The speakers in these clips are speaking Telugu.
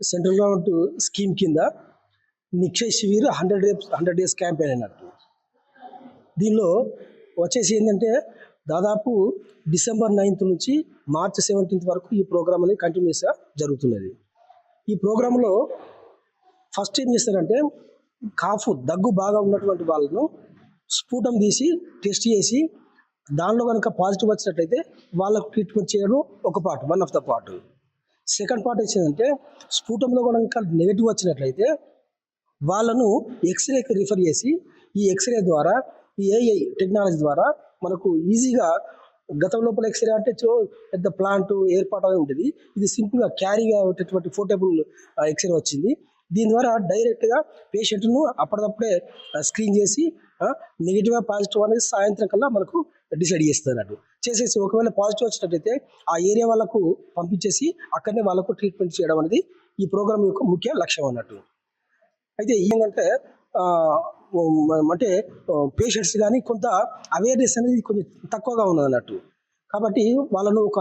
సెంట్రల్ గవర్నమెంట్ స్కీమ్ కింద నిక్షయ్ శిబిర్ 100 డేస్ క్యాంపెయిన్ అన్నట్టు. దీనిలో వచ్చేసి ఏంటంటే దాదాపు డిసెంబర్ 9th నుంచి మార్చ్ 17th వరకు ఈ ప్రోగ్రామ్ అనేది కంటిన్యూస్గా జరుగుతున్నది. ఈ ప్రోగ్రాంలో ఫస్ట్ ఏం చేస్తారంటే దగ్గు బాగా ఉన్నటువంటి వాళ్ళను స్ఫూటం తీసి టెస్ట్ చేసి దానిలో కనుక పాజిటివ్ వచ్చినట్లయితే వాళ్ళకు ట్రీట్మెంట్ చేయడం ఒక part, one of the part. Second part వచ్చిందంటే స్ఫూటంలో కనుక నెగిటివ్ వచ్చినట్లయితే వాళ్ళను ఎక్స్రేకి రిఫర్ చేసి ఈ ఎక్స్రే ద్వారా ఈ ఏఐ టెక్నాలజీ ద్వారా మనకు ఈజీగా గతం లోపల ఎక్స్రే అంటే పెద్ద ప్లాంట్ ఏర్పాటు అనేది ఉంటుంది. ఇది సింపుల్గా క్యారీగా ఉండేటువంటి పోర్టబుల్ ఎక్స్రే వచ్చింది. దీని ద్వారా డైరెక్ట్గా పేషెంట్ను అప్పటికప్పుడే స్క్రీన్ చేసి నెగిటివ్ పాజిటివ్ అనేది సాయంత్రం కల్లా మనకు డిసైడ్ చేస్తున్నట్టు చేసేసి ఒకవేళ పాజిటివ్ వచ్చినట్టయితే ఆ ఏరియా వాళ్ళకు పంపించేసి అక్కడనే వాళ్ళకు ట్రీట్మెంట్ చేయడం అనేది ఈ ప్రోగ్రామ్ యొక్క ముఖ్య లక్ష్యం అన్నట్టు. అయితే ఏంటంటే అంటే పేషెంట్స్ కానీ కొంత అవేర్నెస్ అనేది కొంచెం తక్కువగా ఉన్నది అన్నట్టు. కాబట్టి వాళ్ళను ఒక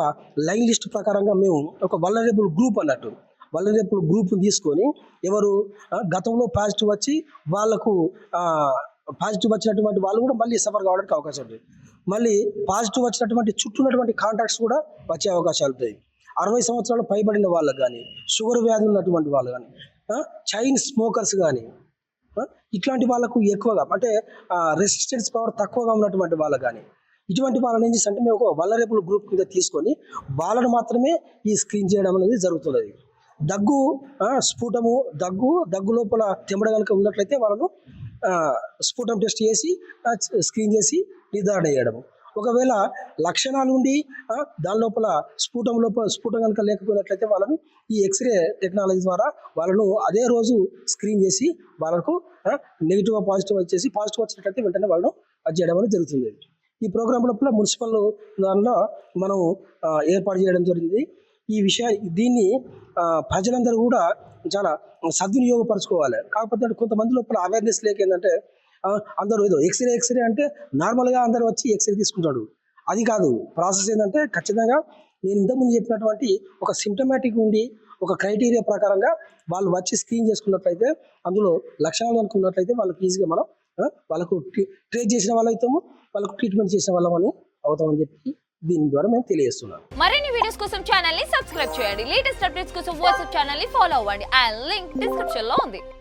లైన్ లిస్ట్ ప్రకారంగా మేము ఒక వల్నరబుల్ గ్రూప్ అన్నట్టు వల్నరబుల్ గ్రూప్ తీసుకొని ఎవరు గతంలో పాజిటివ్ వచ్చి వాళ్ళకు పాజిటివ్ వచ్చినటువంటి వాళ్ళు కూడా మళ్ళీ సఫర్ కావడానికి అవకాశం ఉంటుంది. మళ్ళీ పాజిటివ్ వచ్చినటువంటి చుట్టూన్నటువంటి కాంటాక్ట్స్ కూడా వచ్చే అవకాశాలు ఉంటాయి. 60 సంవత్సరాలు పైబడిన వాళ్ళకు కానీ, షుగర్ వ్యాధి ఉన్నటువంటి వాళ్ళు కానీ, చైన్ స్మోకర్స్ కానీ, ఇట్లాంటి వాళ్ళకు ఎక్కువగా అంటే రెసిస్టెన్స్ పవర్ తక్కువగా ఉన్నటువంటి వాళ్ళు కానీ, ఇటువంటి వాళ్ళని ఏం చేస్తే మేము ఒక వల్నరబుల్ గ్రూప్ కింద తీసుకొని వాళ్ళను మాత్రమే ఈ స్క్రీన్ చేయడం అనేది జరుగుతున్నది. దగ్గు స్ఫుటము దగ్గు లోపల తెమ్మడ కనుక ఉన్నట్లయితే వాళ్ళను స్ఫుటం టెస్ట్ చేసి స్క్రీన్ చేసి నిర్ధారణ చేయడము. ఒకవేళ లక్షణాలు ఉండి దాని లోపల స్ఫుటం కనుక లేకపోయినట్లయితే వాళ్ళను ఈ ఎక్స్రే టెక్నాలజీ ద్వారా వాళ్ళను అదే రోజు స్క్రీన్ చేసి వాళ్ళకు నెగిటివ్ పాజిటివ్ వచ్చేసి పాజిటివ్ వచ్చినట్లయితే వెంటనే వాళ్ళను అది చేయడం అనేది జరుగుతుంది. ఈ ప్రోగ్రాం లోపల మున్సిపల్ దానిలో మనం ఏర్పాటు చేయడం జరిగింది. దీన్ని ప్రజలందరూ కూడా చాలా సద్వినియోగపరచుకోవాలి. కాకపోతే కొంతమంది లోపల అవేర్నెస్ లేక ఏంటంటే అందరూ ఏదో ఎక్స్రే అంటే నార్మల్గా అందరూ వచ్చి ఎక్స్రే తీసుకుంటాడు. అది కాదు. ప్రాసెస్ ఏంటంటే ఖచ్చితంగా నేను ఇంతకుముందు చెప్పినటువంటి ఒక సిమ్టమాటిక్ ఉండి ఒక క్రైటీరియా ప్రకారంగా వాళ్ళు వచ్చి స్క్రీన్ చేసుకున్నట్లయితే అందులో లక్షణాలు అనుకున్నట్లయితే వాళ్ళకి ఈజీగా మనం వాళ్ళకు ట్రీట్ చేసిన వాళ్ళు అవుతాము, వాళ్ళకు ట్రీట్మెంట్ చేసిన వాళ్ళమని అవుతామని చెప్పి దీని ద్వారా మేము తెలియజేస్తున్నాం. మరిన్ని వీడియోస్ కోసం ఛానల్ ని సబ్స్క్రైబ్ చేయండి. లేటెస్ట్ అప్డేట్స్ కోసం వాట్సాప్ ఛానల్ ని ఫాలో అవ్వండి. ఆ లింక్ డిస్క్రిప్షన్ లో ఉంది.